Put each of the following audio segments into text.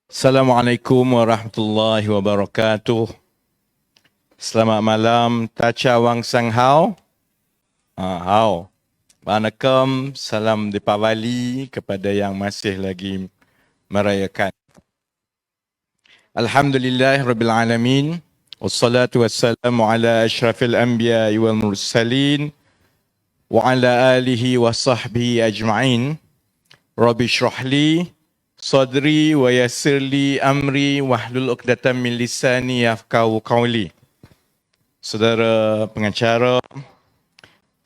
Assalamualaikum warahmatullahi wabarakatuh. Selamat malam, Tacha Wang Sang Hao. Hao. Waalaikumsalam, salam Deepavali kepada yang masih lagi merayakan. Alhamdulillahirabbil alamin. Wassalatu wassalamu ala asyrafil anbiya wal mursalin wa ala alihi wa sahbihi ajma'in. Rabbi shrahli sadri wa yassirli amri wahlul 'uqdatam min lisani yafqahu qawli. Saudara pengacara,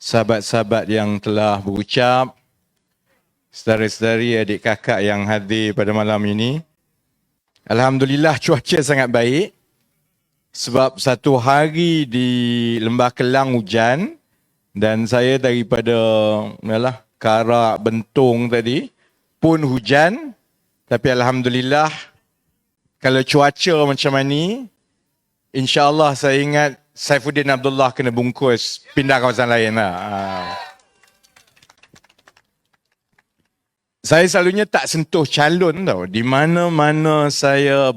sahabat-sahabat yang telah berucap, saudara-saudari, adik kakak yang hadir pada malam ini. Alhamdulillah cuaca sangat baik sebab satu hari di Lembah Kelang hujan dan saya daripada Karak Bentong tadi pun hujan. Tapi Alhamdulillah, kalau cuaca macam ni, insya-Allah saya ingat Saifuddin Abdullah kena bungkus pindah kawasan lain lah. Saya selalunya tak sentuh calon tau. Di mana-mana saya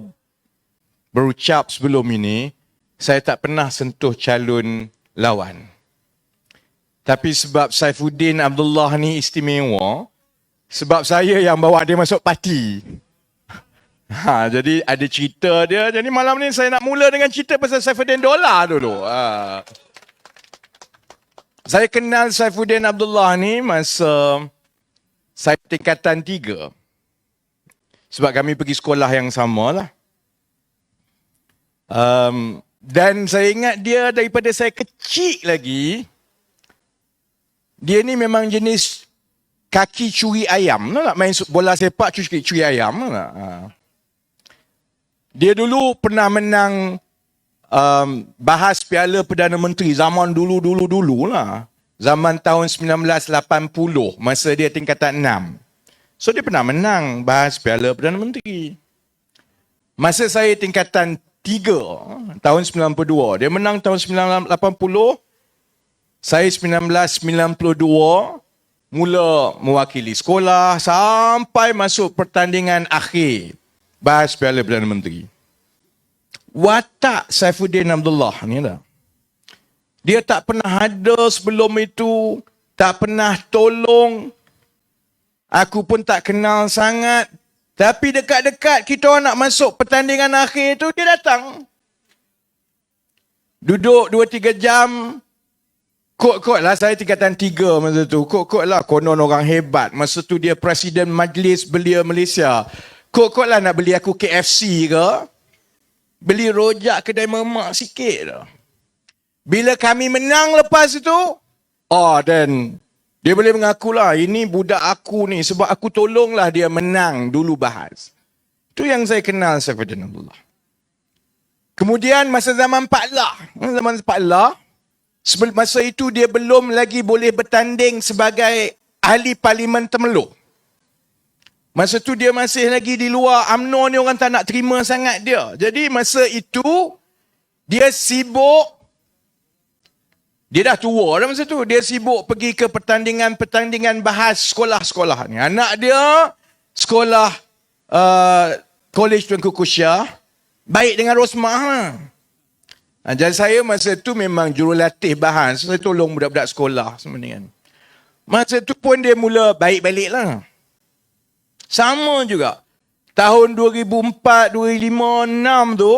berucap sebelum ini, saya tak pernah sentuh calon lawan. Tapi sebab Saifuddin Abdullah ni istimewa, sebab saya yang bawa dia masuk parti. Jadi ada cerita dia. Jadi malam ni saya nak mula dengan cerita pasal Saifuddin Dollar dulu. Saya kenal Saifuddin Abdullah ni masa saya tingkatan 3. Sebab kami pergi sekolah yang sama lah. Dan saya ingat dia daripada saya kecil lagi. Dia ni memang jenis kaki curi ayam. Nak main bola sepak curi ayam. Dia dulu pernah menang bahas Piala Perdana Menteri zaman dulu lah. Zaman tahun 1980 masa dia tingkatan 6. So dia pernah menang bahas Piala Perdana Menteri. Masa saya tingkatan 3 tahun 92. Dia menang tahun 1980. Saya 1992 mula mewakili sekolah sampai masuk pertandingan akhir bahas Piala Perdana Menteri. Watak Saifuddin Abdullah ni dah. Dia tak pernah ada sebelum itu, tak pernah tolong. Aku pun tak kenal sangat. Tapi dekat-dekat kita orang nak masuk pertandingan akhir tu, dia datang. Duduk 2-3 jam. Kot-kot lah, saya tingkatan 3 masa tu. Kot-kot lah, konon orang hebat. Masa tu dia Presiden Majlis Belia Malaysia. Kot-kot lah nak beli aku KFC ke. Beli rojak kedai mamak sikit lah. Bila kami menang lepas itu, dan dia boleh mengaku lah, ini budak aku ni. Sebab aku tolonglah dia menang dulu bahas. Itu yang saya kenal Saifuddin Abdullah. Kemudian masa zaman Pak Lah, masa itu dia belum lagi boleh bertanding sebagai ahli Parlimen Temerloh. Masa tu dia masih lagi di luar UMNO ni, orang tak nak terima sangat dia. Jadi masa itu dia sibuk, dia dah tua dah masa tu, dia sibuk pergi ke pertandingan-pertandingan bahas sekolah-sekolah ni. Anak dia sekolah College Tuanku Kusya, baik dengan Rosmah lah. Jadi saya masa tu memang jurulatih bahas. Saya tolong budak-budak sekolah sebenarnya kan. Masa tu pun dia mula baik balik lah. Sama juga. Tahun 2004, 2005, 2006 tu,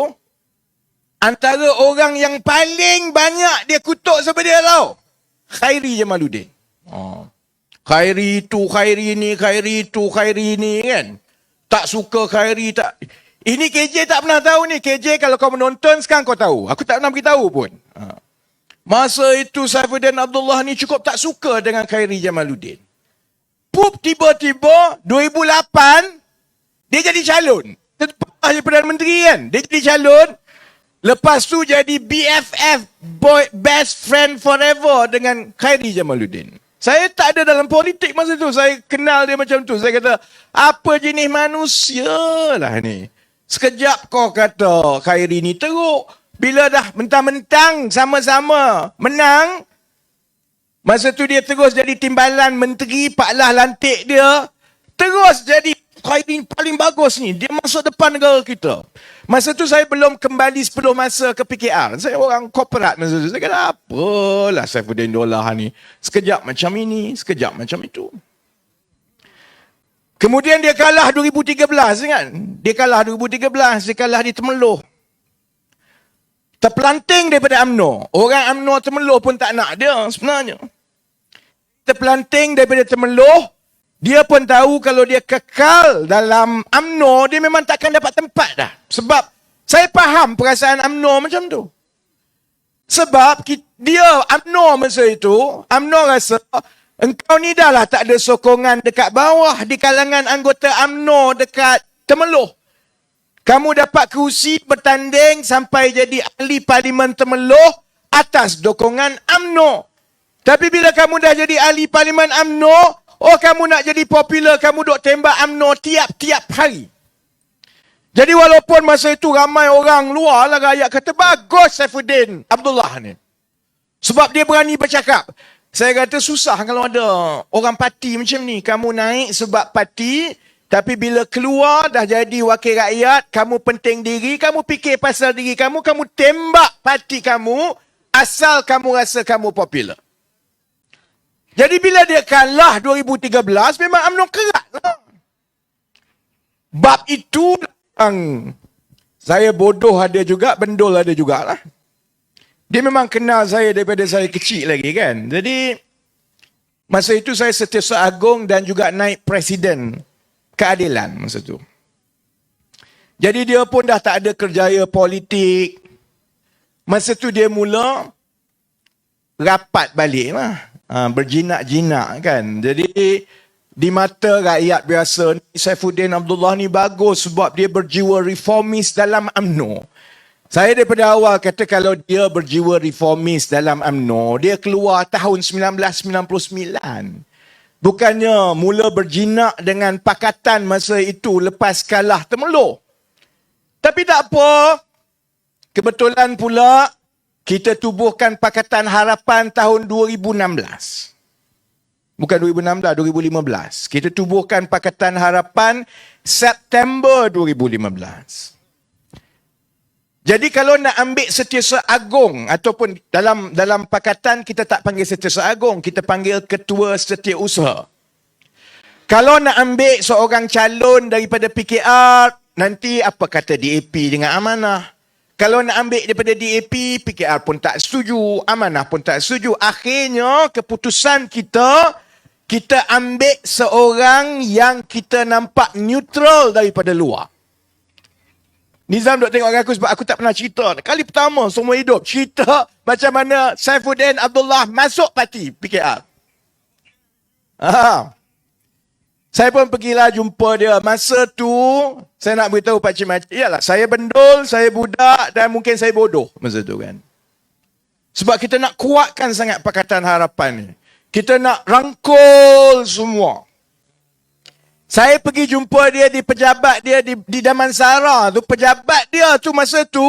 antara orang yang paling banyak dia kutuk siapa dia tahu? Khairi Jamaluddin. Khairi tu, Khairi ni, Khairi tu, Khairi ni kan. Tak suka Khairi, tak... Ini KJ tak pernah tahu ni. KJ kalau kau menonton sekarang kau tahu. Aku tak pernah beritahu pun. Masa itu Saifuddin Abdullah ni cukup tak suka dengan Khairi Jamaluddin. Tiba-tiba 2008 dia jadi calon. Ahli Perdana Menteri kan. Dia jadi calon. Lepas tu jadi BFF, best friend forever dengan Khairi Jamaluddin. Saya tak ada dalam politik masa tu. Saya kenal dia macam tu. Saya kata, apa jenis manusia lah ni. Sekejap kau kata Khairi ni teruk. Bila dah mentang-mentang sama-sama menang, masa tu dia terus jadi timbalan menteri, Pak Lah lantik dia. Terus jadi Khairi paling bagus ni. Dia masa depan negara kita. Masa tu saya belum kembali 10 masa ke PKR. Saya orang korporat masa tu. Saya kata, apalah Saifuddin Dollah ni. Sekejap macam ini, sekejap macam itu. Kemudian dia kalah 2013 kan. Dia kalah 2013, dia kalah di Temeloh. Terpelanting daripada UMNO. Orang UMNO Temeloh pun tak nak dia sebenarnya. Terpelanting daripada Temeloh, dia pun tahu kalau dia kekal dalam UMNO, dia memang takkan dapat tempat dah. Sebab saya faham perasaan UMNO macam tu. Sebab dia UMNO masa itu, UMNO rasa engkau ni dah lah tak ada sokongan dekat bawah di kalangan anggota UMNO dekat Temeloh. Kamu dapat kerusi bertanding sampai jadi ahli parlimen Temeloh atas dukungan UMNO. Tapi bila kamu dah jadi ahli parlimen UMNO, kamu nak jadi popular, kamu duk tembak UMNO tiap-tiap hari. Jadi walaupun masa itu ramai orang luar lah rakyat kata, bagus Saifuddin Abdullah ni. Sebab dia berani bercakap. Saya kata susah kalau ada orang parti macam ni. Kamu naik sebab parti, tapi bila keluar dah jadi wakil rakyat, kamu penting diri, kamu fikir pasal diri kamu, kamu tembak parti kamu, asal kamu rasa kamu popular. Jadi bila dia kalah 2013, memang UMNO kerat lah. Bab itu, saya bodoh ada juga, bendol ada jugalah. Dia memang kenal saya daripada saya kecil lagi kan. Jadi, masa itu saya Setiausaha Agong dan juga naik Presiden Keadilan masa tu. Jadi dia pun dah tak ada kerjaya politik. Masa tu dia mula rapat balik lah. Berjinak-jinak kan. Jadi di mata rakyat biasa ni, Saifuddin Abdullah ni bagus sebab dia berjiwa reformis dalam UMNO. Saya daripada awal kata kalau dia berjiwa reformis dalam UMNO, dia keluar tahun 1999. Bukannya mula berjinak dengan pakatan masa itu lepas kalah Temeloh. Tapi tak apa. Kebetulan pula kita tubuhkan Pakatan Harapan tahun 2016. Bukan 2016, 2015. Kita tubuhkan Pakatan Harapan September 2015. Jadi kalau nak ambil Setiausaha Agong ataupun dalam pakatan kita tak panggil Setiausaha Agong, kita panggil Ketua Setiausaha. Kalau nak ambil seorang calon daripada PKR, nanti apa kata DAP dengan Amanah? Kalau nak ambil daripada DAP, PKR pun tak setuju, Amanah pun tak setuju. Akhirnya keputusan kita ambil seorang yang kita nampak neutral daripada luar. Nizam duk tengok aku sebab aku tak pernah cerita. Kali pertama seumur hidup cerita macam mana Saifuddin Abdullah masuk parti PKR. Saya pun pergilah jumpa dia. Masa tu saya nak beritahu Pak Cik Makcik, iyalah saya bendol, saya budak dan mungkin saya bodoh masa tu kan. Sebab kita nak kuatkan sangat Pakatan Harapan ni. Kita nak rangkul semua. Saya pergi jumpa dia di pejabat dia di Damansara tu. Pejabat dia tu masa tu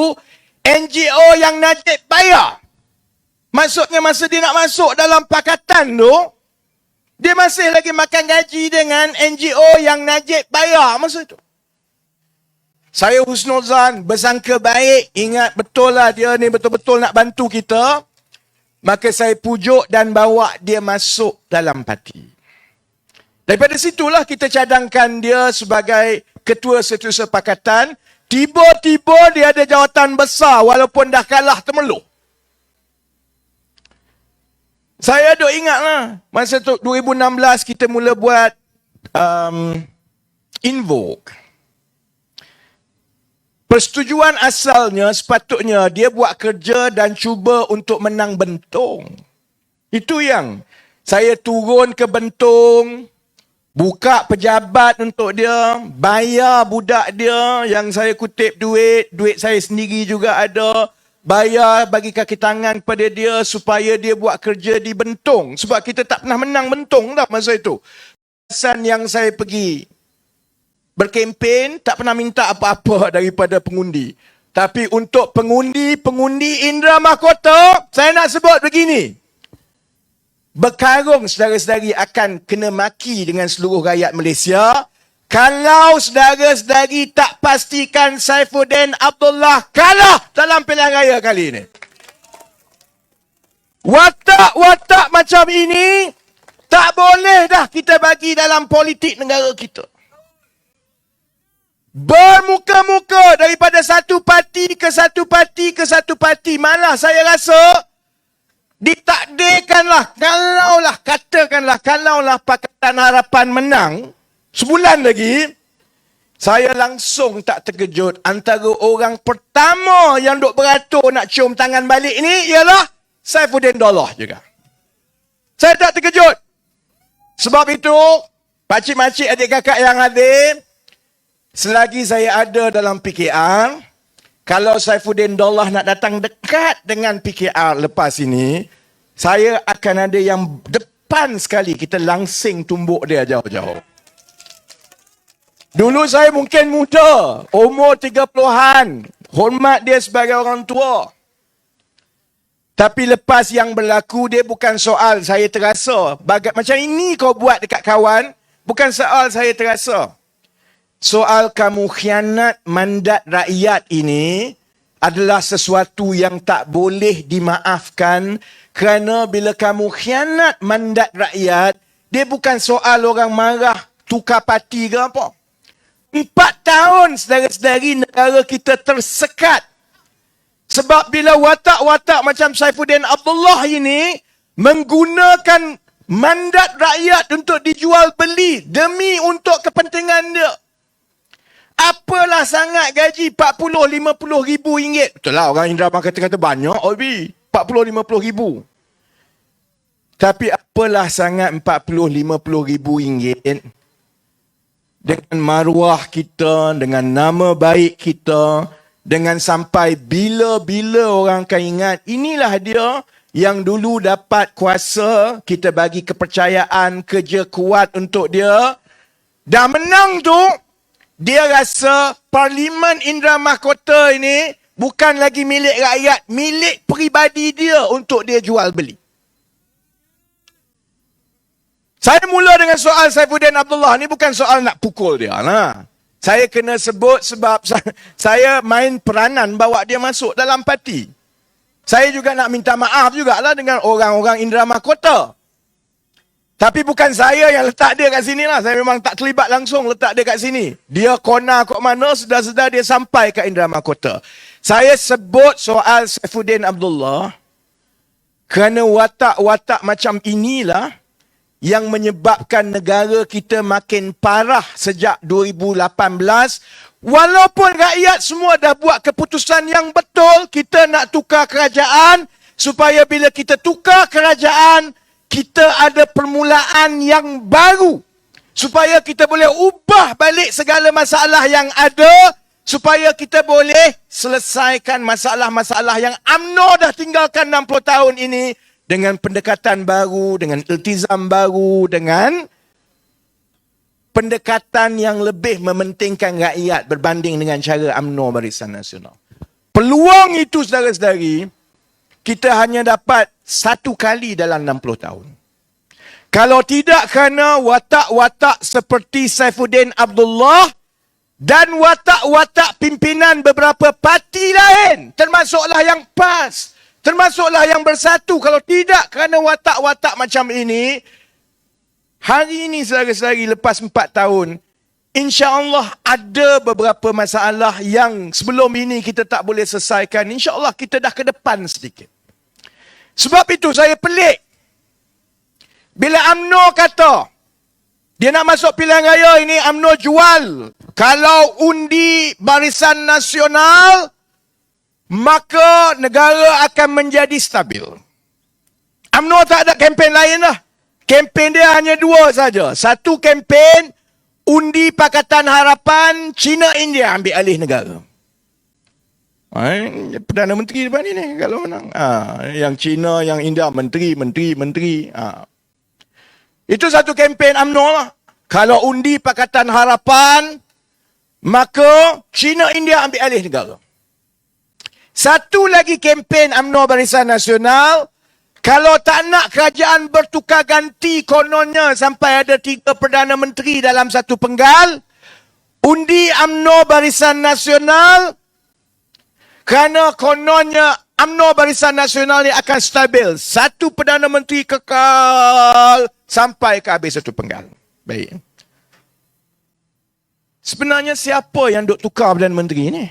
NGO yang Najib bayar. Maksudnya masa dia nak masuk dalam pakatan tu, dia masih lagi makan gaji dengan NGO yang Najib bayar masa tu. Saya husnuzan, bersangka baik, ingat betul lah dia ni betul-betul nak bantu kita. Maka saya pujuk dan bawa dia masuk dalam parti. Daripada situlah kita cadangkan dia sebagai Ketua Setiausaha Pakatan. Tiba-tiba dia ada jawatan besar walaupun dah kalah Temeloh. Saya duk ingat lah. Masa tu 2016 kita mula buat Invoke. Persetujuan asalnya sepatutnya dia buat kerja dan cuba untuk menang Bentong. Itu yang saya turun ke Bentong, buka pejabat untuk dia, bayar budak dia yang saya kutip duit saya sendiri juga ada, bayar bagi kaki tangan kepada dia supaya dia buat kerja di Bentong. Sebab kita tak pernah menang Bentong dah masa itu. Kesan yang saya pergi berkempen, tak pernah minta apa-apa daripada pengundi. Tapi untuk pengundi Indra Mahkota, saya nak sebut begini. Berkarung saudara-saudari akan kena maki dengan seluruh rakyat Malaysia Kalau saudara-saudari tak pastikan Saifuddin Abdullah kalah dalam pilihan raya kali ini. Watak-watak macam ini tak boleh dah kita bagi dalam politik negara kita. Bermuka-muka daripada satu parti ke satu parti ke satu parti. Malah saya rasa ditakdirkanlah, kalaulah Pakatan Harapan menang sebulan lagi, saya langsung tak terkejut. Antara orang pertama yang duk beratur nak cium tangan balik ni ialah Saifuddin Abdullah juga. Saya tak terkejut. Sebab itu, pakcik-makcik adik kakak yang hadir, selagi saya ada dalam PKR, kalau Saifuddin Abdullah nak datang dekat dengan PKR lepas ini, saya akan ada yang depan sekali, kita langsing tumbuk dia jauh-jauh. Dulu saya mungkin muda, umur 30-an, hormat dia sebagai orang tua. Tapi lepas yang berlaku, dia bukan soal saya terasa. Macam ini kau buat dekat kawan, bukan soal saya terasa. Soal kamu khianat mandat rakyat ini adalah sesuatu yang tak boleh dimaafkan, kerana bila kamu khianat mandat rakyat, dia bukan soal orang marah tukar parti ke apa. 4 tahun saudara-saudari negara kita tersekat. Sebab bila watak-watak macam Saifuddin Abdullah ini menggunakan mandat rakyat untuk dijual beli demi untuk kepentingan dia. Apalah sangat gaji 40-50 ribu ringgit. Betul lah orang Indra Abang kata banyak, Obi. 40-50 ribu. Tapi apalah sangat 40-50 ribu ringgit. Dengan maruah kita, dengan nama baik kita, dengan sampai bila-bila orang akan ingat, inilah dia yang dulu dapat kuasa, kita bagi kepercayaan, kerja kuat untuk dia. Dah menang tu, dia rasa Parlimen Indra Mahkota ini bukan lagi milik rakyat, milik peribadi dia untuk dia jual beli. Saya mula dengan soal Saifuddin Abdullah ni bukan soal nak pukul dia lah. Saya kena sebut sebab saya main peranan bawa dia masuk dalam parti. Saya juga nak minta maaf jugalah dengan orang-orang Indra Mahkota. Tapi bukan saya yang letak dia kat sini lah. Saya memang tak terlibat langsung letak dia kat sini. Dia kona kat mana, sedar-sedar dia sampai ke Indra Mahkota. Saya sebut soal Saifuddin Abdullah kerana watak-watak macam inilah yang menyebabkan negara kita makin parah sejak 2018. Walaupun rakyat semua dah buat keputusan yang betul, kita nak tukar kerajaan, supaya bila kita tukar kerajaan, kita ada permulaan yang baru. Supaya kita boleh ubah balik segala masalah yang ada, supaya kita boleh selesaikan masalah-masalah yang UMNO dah tinggalkan 60 tahun ini, dengan pendekatan baru, dengan iltizam baru, dengan pendekatan yang lebih mementingkan rakyat berbanding dengan cara UMNO Barisan Nasional. Peluang itu, saudara-saudari, kita hanya dapat satu kali dalam 60 tahun. Kalau tidak kerana watak-watak seperti Saifuddin Abdullah dan watak-watak pimpinan beberapa parti lain, termasuklah yang PAS, termasuklah yang Bersatu. Kalau tidak kerana watak-watak macam ini, hari ini saudara-saudari lepas 4 tahun, insya-Allah ada beberapa masalah yang sebelum ini kita tak boleh selesaikan. Insya-Allah kita dah ke depan sedikit. Sebab itu saya pelik bila UMNO kata dia nak masuk pilihan raya ini, UMNO jual kalau undi Barisan Nasional, maka negara akan menjadi stabil. UMNO tak ada kempen lain lah. Kempen dia hanya 2 saja. Satu kempen, undi Pakatan Harapan, China India ambil alih negara. Perdana Menteri depan ni kalau menang. Yang China, yang India, menteri. Itu satu kempen UMNO lah. Kalau undi Pakatan Harapan, maka China India ambil alih negara. Satu lagi kempen UMNO Barisan Nasional, kalau tak nak kerajaan bertukar ganti kononnya sampai ada 3 Perdana Menteri dalam satu penggal, Undi UMNO Barisan Nasional, kerana kononnya UMNO Barisan Nasional ni akan stabil. Satu Perdana Menteri kekal sampai ke habis satu penggal. Baik. Sebenarnya siapa yang duk tukar Perdana Menteri ni?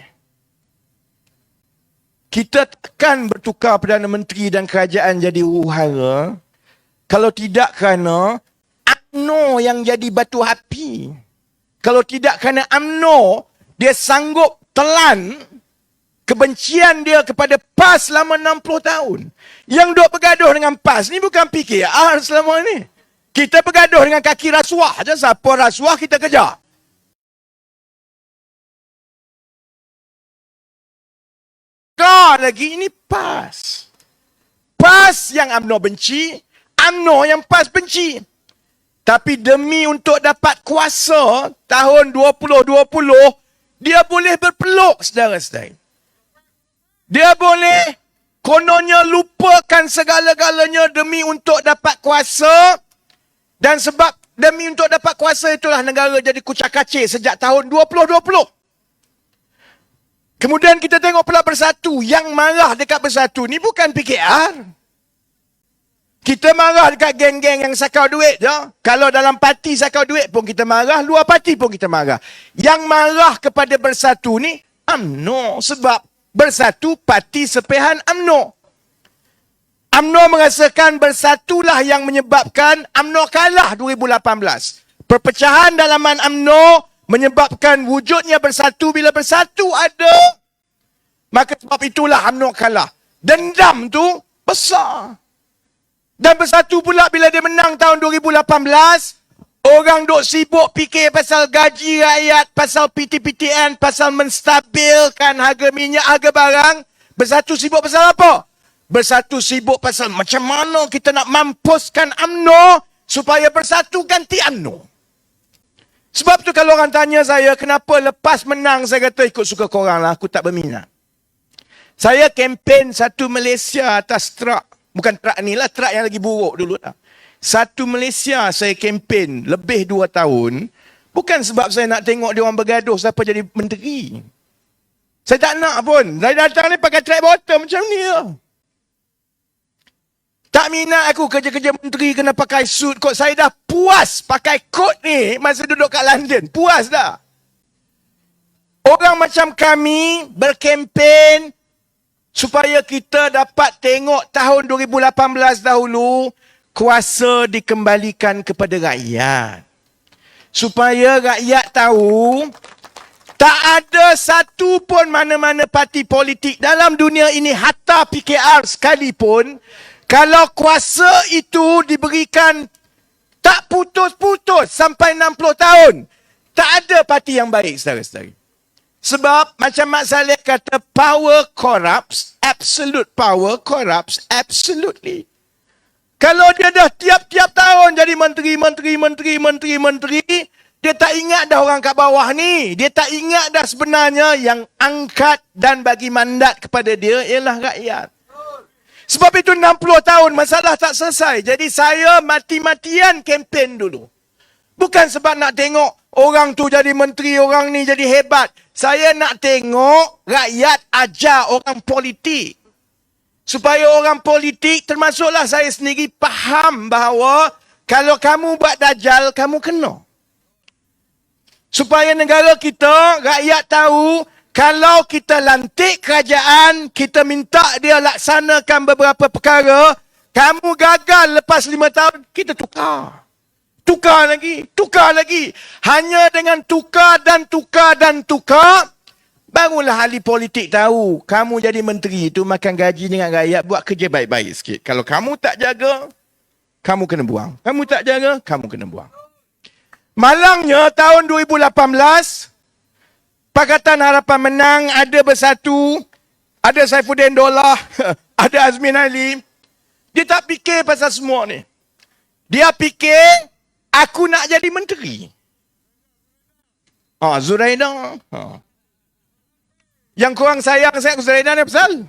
Kita akan bertukar Perdana Menteri dan kerajaan jadi huru-hara kalau tidak kerana UMNO yang jadi batu api. Kalau tidak kerana UMNO, dia sanggup telan kebencian dia kepada PAS selama 60 tahun. Yang duk bergaduh dengan PAS ni bukan PKR selama ni. Kita bergaduh dengan kaki rasuah je. Siapa rasuah kita kejar. Lagi ini PAS. PAS yang UMNO benci, UMNO yang PAS benci. Tapi demi untuk dapat kuasa tahun 2020, dia boleh berpeluk, saudara-saudara. Dia boleh kononnya lupakan segala-galanya demi untuk dapat kuasa. Dan sebab demi untuk dapat kuasa itulah negara jadi kucak-kacir sejak tahun 2020. Kemudian kita tengok pula Bersatu. Yang marah dekat Bersatu ni bukan PKR. Kita marah dekat geng-geng yang sakau duit je. Kalau dalam parti sakau duit pun kita marah, luar parti pun kita marah. Yang marah kepada Bersatu ni UMNO. Sebab Bersatu parti sepehan UMNO. UMNO merasakan Bersatulah yang menyebabkan UMNO kalah 2018. Perpecahan dalaman UMNO menyebabkan wujudnya Bersatu. Bila Bersatu ada, maka sebab itulah UMNO kalah. Dendam tu besar. Dan Bersatu pula bila dia menang tahun 2018, orang duk sibuk fikir pasal gaji rakyat, pasal PTPTN, pasal menstabilkan harga minyak, harga barang. Bersatu sibuk pasal apa? Bersatu sibuk pasal macam mana kita nak mampuskan UMNO supaya Bersatu ganti UMNO. Sebab tu kalau orang tanya saya, kenapa lepas menang saya kata ikut suka korang lah, aku tak berminat. Saya kempen Satu Malaysia atas truk. Bukan truk ni lah, truk yang lagi buruk dulu lah. Satu Malaysia saya kempen lebih 2 tahun. Bukan sebab saya nak tengok dia orang bergaduh siapa jadi menteri. Saya tak nak pun. Saya datang ni pakai track bottom macam ni lah. Tak minat aku kerja-kerja menteri kena pakai suit kot. Saya dah puas pakai kot ni masa duduk kat London. Puas dah. Orang macam kami berkempen supaya kita dapat tengok tahun 2018 dahulu, kuasa dikembalikan kepada rakyat. Supaya rakyat tahu, tak ada satu pun mana-mana parti politik dalam dunia ini, hatta PKR sekalipun, kalau kuasa itu diberikan tak putus-putus sampai 60 tahun, tak ada parti yang baik, saudara-saudara. Sebab macam Mak Saleh kata, power corrupts, absolute power corrupts absolutely. Kalau dia dah tiap-tiap tahun jadi menteri, dia tak ingat dah orang kat bawah ni. Dia tak ingat dah sebenarnya yang angkat dan bagi mandat kepada dia ialah rakyat. Sebab itu 60 tahun masalah tak selesai. Jadi saya mati-matian kempen dulu. Bukan sebab nak tengok orang tu jadi menteri, orang ni jadi hebat. Saya nak tengok rakyat ajar orang politik. Supaya orang politik, termasuklah saya sendiri, faham bahawa kalau kamu buat dajal, kamu kena. Supaya negara kita, rakyat tahu, kalau kita lantik kerajaan, kita minta dia laksanakan beberapa perkara, kamu gagal lepas 5 tahun, kita tukar. Tukar lagi. Hanya dengan tukar, barulah ahli politik tahu, kamu jadi menteri itu makan gaji dengan rakyat, buat kerja baik-baik sikit. Kalau kamu tak jaga, kamu kena buang. Kamu tak jaga, kamu kena buang. Malangnya tahun 2018, Pakatan Harapan menang, ada Bersatu, ada Saifuddin Dollah, ada Azmin Ali. Dia tak fikir pasal semua ni. Dia fikir, aku nak jadi menteri. Zuraida. Yang korang sayang saya Zuraida ni pasal?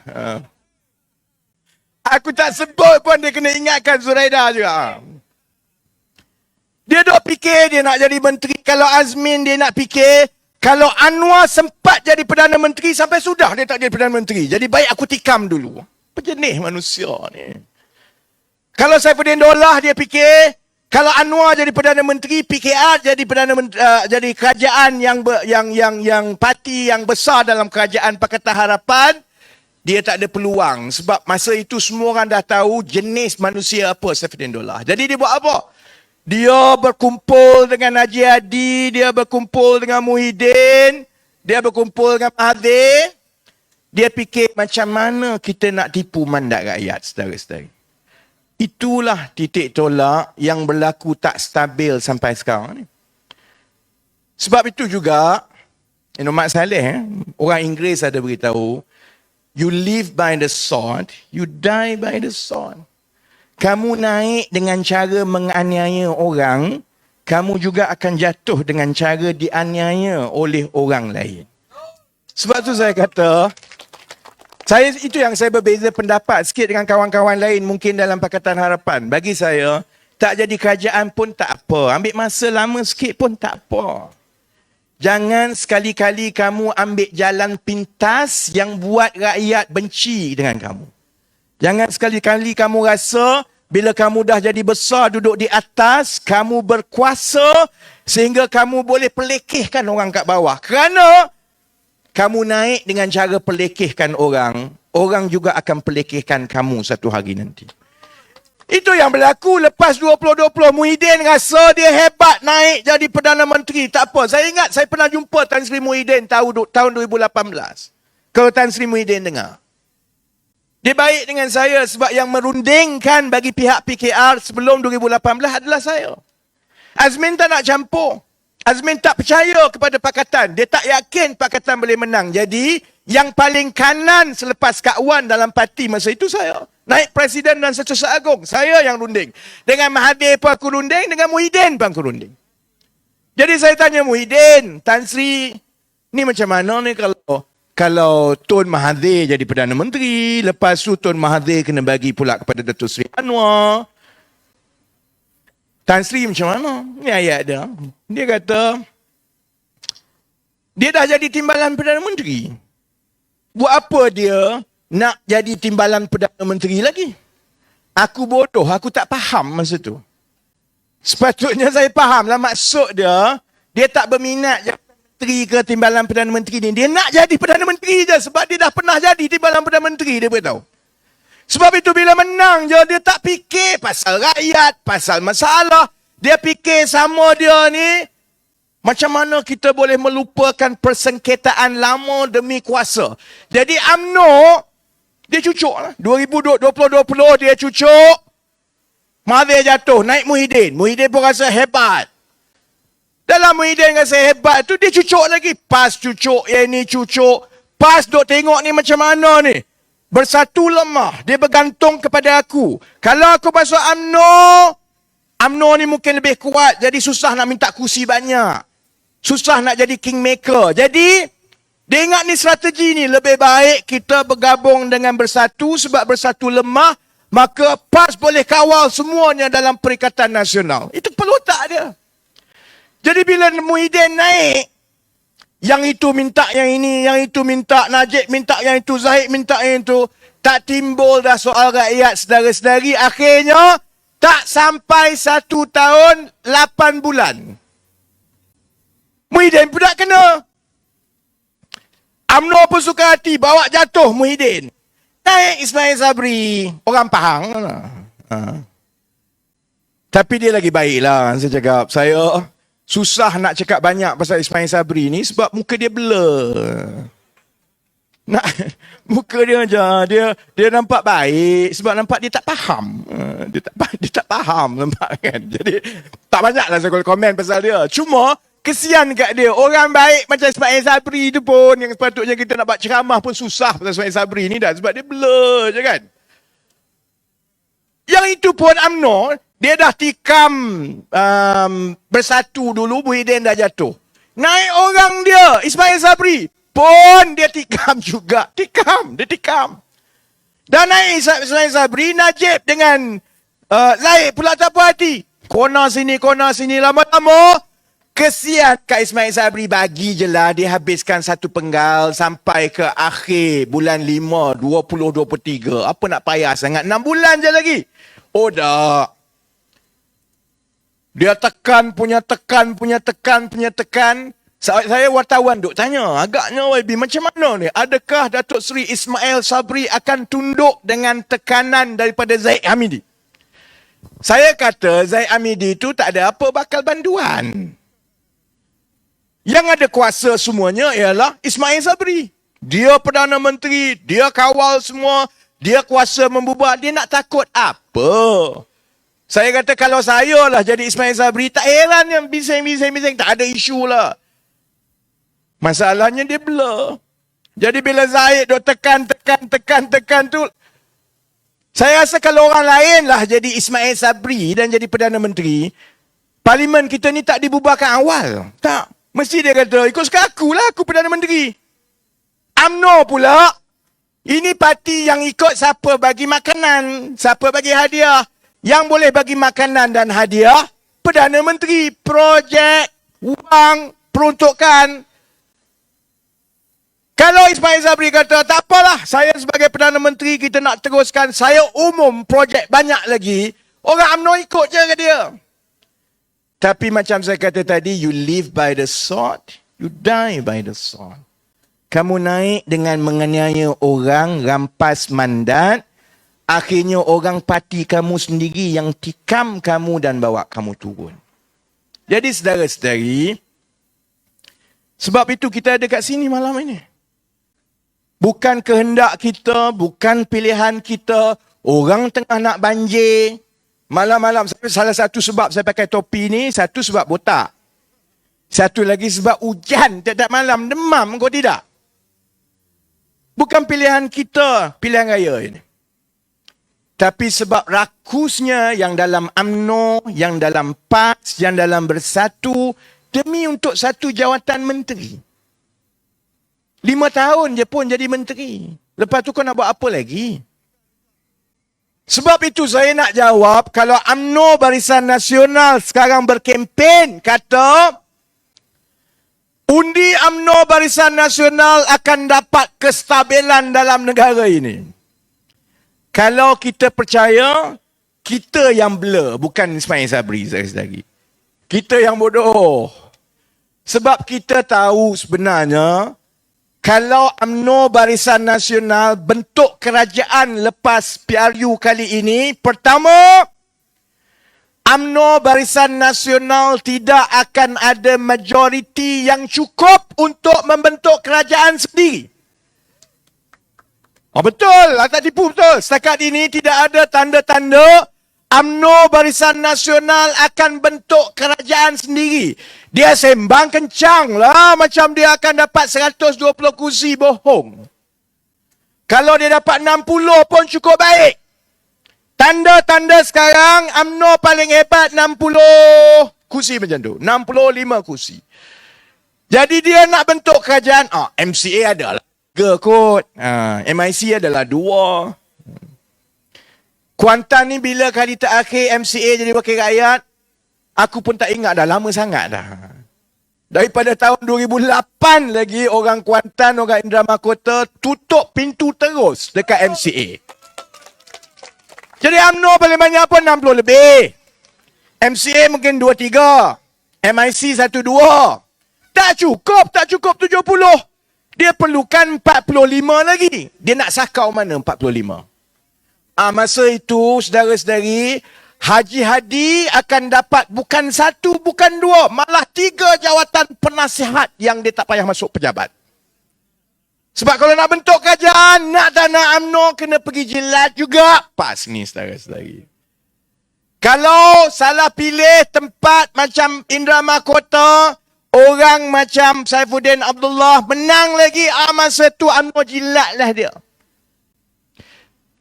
Aku tak sebut pun dia kena ingatkan Zuraida juga. Dia dok fikir dia nak jadi menteri. Kalau Azmin dia nak fikir, Kalau Anwar sempat jadi Perdana Menteri, sampai sudah dia tak jadi Perdana Menteri. Jadi baik aku tikam dulu. Apa jenis manusia ni? Kalau Saifuddin Dollah dia fikir, kalau Anwar jadi Perdana Menteri, PKR jadi jadi kerajaan yang parti yang besar dalam kerajaan Pakatan Harapan, dia tak ada peluang. Sebab masa itu semua orang dah tahu jenis manusia apa Saifuddin Dollah. Jadi dia buat apa? Dia berkumpul dengan Haji Hadi, dia berkumpul dengan Muhyiddin, dia berkumpul dengan Mahathir. Dia fikir macam mana kita nak tipu mandat rakyat, saudara-saudari. Itulah titik tolak yang berlaku tak stabil sampai sekarang ni. Sebab itu juga, Mak Saleh, orang Inggeris ada beritahu, you live by the sword, you die by the sword. Kamu naik dengan cara menganiaya orang, kamu juga akan jatuh dengan cara dianiaya oleh orang lain. Sebab tu saya kata, itu yang saya berbeza pendapat sikit dengan kawan-kawan lain mungkin dalam Pakatan Harapan. Bagi saya, tak jadi kerajaan pun tak apa. Ambil masa lama sikit pun tak apa. Jangan sekali-kali kamu ambil jalan pintas yang buat rakyat benci dengan kamu. Jangan sekali-kali kamu rasa bila kamu dah jadi besar duduk di atas, kamu berkuasa sehingga kamu boleh pelekehkan orang kat bawah. Kerana kamu naik dengan cara pelekehkan orang, orang juga akan pelekehkan kamu satu hari nanti. Itu yang berlaku lepas 2020. Muhyiddin rasa dia hebat naik jadi Perdana Menteri. Tak apa. Saya ingat saya pernah jumpa Tan Sri Muhyiddin tahun 2018. Kalau Tan Sri Muhyiddin dengar. Dia baik dengan saya sebab yang merundingkan bagi pihak PKR sebelum 2018 adalah saya. Azmin tak nak campur. Azmin tak percaya kepada Pakatan. Dia tak yakin Pakatan boleh menang. Jadi, yang paling kanan selepas Kak Wan dalam parti masa itu saya. Naik Presiden dan Setiausaha Agong. Saya yang runding. Dengan Mahathir pun aku runding, dengan Muhyiddin pun aku runding. Jadi saya tanya Muhyiddin, Tan Sri, ni macam mana ni kalau Tun Mahathir jadi Perdana Menteri, lepas tu Tun Mahathir kena bagi pula kepada Datuk Seri Anwar. Tan Sri macam mana? Ni ayat dia. Dia kata, dia dah jadi timbalan Perdana Menteri. Buat apa dia nak jadi timbalan Perdana Menteri lagi? Aku bodoh, aku tak faham masa tu. Sepatutnya saya faham lah maksud dia, dia tak berminat jadi Menteri ke timbalan Perdana Menteri ni. Dia nak jadi Perdana Menteri je sebab dia dah pernah jadi timbalan Perdana Menteri, dia beritahu. Sebab itu bila menang je, dia tak fikir pasal rakyat, pasal masalah. Dia fikir sama dia ni, macam mana kita boleh melupakan persengketaan lama demi kuasa. Jadi UMNO, dia cucuk lah. 2020 dia cucuk. Mahathir jatuh, naik Muhyiddin. Muhyiddin pun rasa hebat. Dalam Muhyiddin rasa hebat tu, dia cucuk lagi. PAS cucuk, yang ni cucuk. PAS duk tengok ni macam mana ni. Bersatu lemah. Dia bergantung kepada aku. Kalau aku masuk UMNO, UMNO ni mungkin lebih kuat. Jadi susah nak minta kursi banyak. Susah nak jadi kingmaker. Jadi, dia ingat ni strategi ni. Lebih baik kita bergabung dengan Bersatu. Sebab Bersatu lemah. Maka PAS boleh kawal semuanya dalam Perikatan Nasional. Itu perlu tak dia. Jadi bila Muhyiddin naik, yang itu minta yang ini, yang itu minta, Najib minta yang itu, Zahid minta yang itu, tak timbul dah soal rakyat saudara-saudari. Akhirnya, tak sampai 1 tahun 8 bulan. Muhyiddin pun tak kena. UMNO pun suka hati, bawa jatuh Muhyiddin. Naik Ismail Sabri, orang Pahang. Tapi dia lagi baik lah, saya cakap. Saya susah nak cakap banyak pasal Ismail Sabri ni sebab muka dia blur. Muka dia je, dia nampak baik sebab nampak dia tak faham. Dia tak faham nampak kan. Jadi tak banyaklah saya komen pasal dia. Cuma kesian kat dia. Orang baik macam Ismail Sabri tu pun yang sepatutnya kita nak buat ceramah pun susah pasal Ismail Sabri ni dah sebab dia blur je kan. Yang itu pun UMNO, dia dah tikam Bersatu dulu, Muhyiddin dah jatuh. Naik orang dia, Ismail Sabri, pun dia tikam juga. Dia tikam. Dan naik Ismail Sabri, Najib dengan Zahid pula tak puas hati. Kona sini, lama-lama, Kesian Kak Ismail Sabri, bagi je lah dia habiskan satu penggal sampai ke akhir bulan 5, 2023. Apa nak payah sangat? 6 bulan je lagi. Oh dah. Dia tekan. Saya wartawan duk tanya, agaknya YB macam mana ni? Adakah Datuk Seri Ismail Sabri akan tunduk dengan tekanan daripada Zaid Hamidi? Saya kata Zaid Hamidi tu tak ada apa bakal banduan. Yang ada kuasa semuanya ialah Ismail Sabri. Dia Perdana Menteri, dia kawal semua, dia kuasa membubar, dia nak takut apa? Saya kata kalau saya lah jadi Ismail Sabri, tak heran yang bising-bising, tak ada isu lah. Masalahnya dia blur. Jadi bila Zaid duk tekan tu, saya rasa kalau orang lain lah jadi Ismail Sabri dan jadi Perdana Menteri, parlimen kita ni tak dibubarkan awal. Tak. Mesti dia kata, ikut suka aku lah, aku Perdana Menteri. UMNO pula, ini parti yang ikut siapa bagi makanan, siapa bagi hadiah. Yang boleh bagi makanan dan hadiah, Perdana Menteri, projek, wang, peruntukan. Kalau Ismail Sabri kata, tak apalah, saya sebagai Perdana Menteri, kita nak teruskan, saya umum projek banyak lagi, orang UMNO ikut je ke dia. Tapi macam saya kata tadi, you live by the sword, you die by the sword. Kamu naik dengan menganiaya orang, rampas mandat, akhirnya orang parti kamu sendiri yang tikam kamu dan bawa kamu turun. Jadi saudara-saudari, sebab itu kita ada kat sini malam ini. Bukan kehendak kita, bukan pilihan kita, orang tengah nak banjir, malam-malam, salah satu sebab saya pakai topi ni, satu sebab botak. Satu lagi sebab hujan tiap-tiap malam, demam kau tidak. Bukan pilihan kita, pilihan raya ini. Tapi sebab rakusnya yang dalam UMNO, yang dalam PAS, yang dalam Bersatu, demi untuk satu jawatan menteri. 5 tahun je pun jadi menteri. Lepas tu kau nak buat apa lagi? Sebab itu saya nak jawab, kalau UMNO Barisan Nasional sekarang berkempen, kata, undi UMNO Barisan Nasional akan dapat kestabilan dalam negara ini. Kalau kita percaya, kita yang blur, bukan Ismail Sabri lagi. Kita yang bodoh. Sebab kita tahu sebenarnya, kalau UMNO Barisan Nasional bentuk kerajaan lepas PRU kali ini, pertama, UMNO Barisan Nasional tidak akan ada majoriti yang cukup untuk membentuk kerajaan sendiri. Oh betul, tak tipu betul. Setakat ini tidak ada tanda-tanda UMNO Barisan Nasional akan bentuk kerajaan sendiri. Dia sembang kencang lah macam dia akan dapat 120 kursi, bohong. Kalau dia dapat 60 pun cukup baik. Tanda-tanda sekarang UMNO paling hebat 60 kursi macam tu. 65 kursi. Jadi dia nak bentuk kerajaan, MCA adalah 3 kot. MIC adalah 2. Kuantan ni bila kali terakhir MCA jadi wakil rakyat, aku pun tak ingat dah, lama sangat dah. Daripada tahun 2008 lagi orang Kuantan, orang Indra Mahkota tutup pintu terus dekat MCA. Jadi UMNO paling banyak pun 60 lebih. MCA mungkin 2-3. MIC 1-2. Tak cukup 70. Dia perlukan 45 lagi. Dia nak sakau mana 45? Masa itu, saudara-saudari, Haji Hadi akan dapat bukan 1, bukan 2, malah 3 jawatan penasihat yang dia tak payah masuk pejabat. Sebab kalau nak bentuk kerajaan, nak tak nak UMNO, kena pergi jilat juga. Pas ni, saudara-saudari. Kalau salah pilih tempat macam Indra Mahkota, orang macam Saifuddin Abdullah menang lagi, masa tu UMNO jilatlah dia.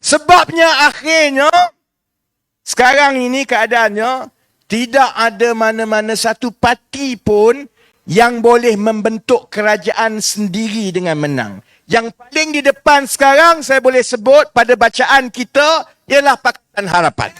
Sebabnya akhirnya, sekarang ini keadaannya, tidak ada mana-mana satu parti pun yang boleh membentuk kerajaan sendiri dengan menang. Yang paling di depan sekarang, saya boleh sebut pada bacaan kita, ialah Pakatan Harapan.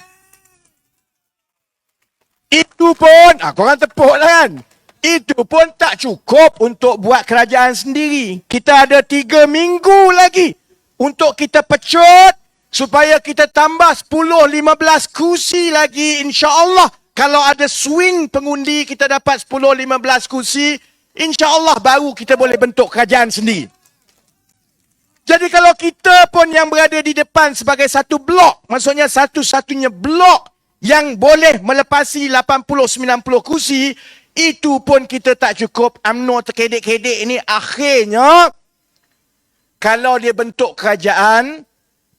Itu pun, korang tepuk lah kan. Itu pun tak cukup untuk buat kerajaan sendiri. Kita ada 3 minggu lagi untuk kita pecut supaya kita tambah 10-15 kursi lagi, insya-Allah. Kalau ada swing pengundi kita dapat 10-15 kursi, insya-Allah baru kita boleh bentuk kerajaan sendiri. Jadi kalau kita pun yang berada di depan sebagai satu blok, maksudnya satu-satunya blok yang boleh melepasi 80-90 kursi, itu pun kita tak cukup. UMNO terkedek-kedek ini akhirnya, kalau dia bentuk kerajaan,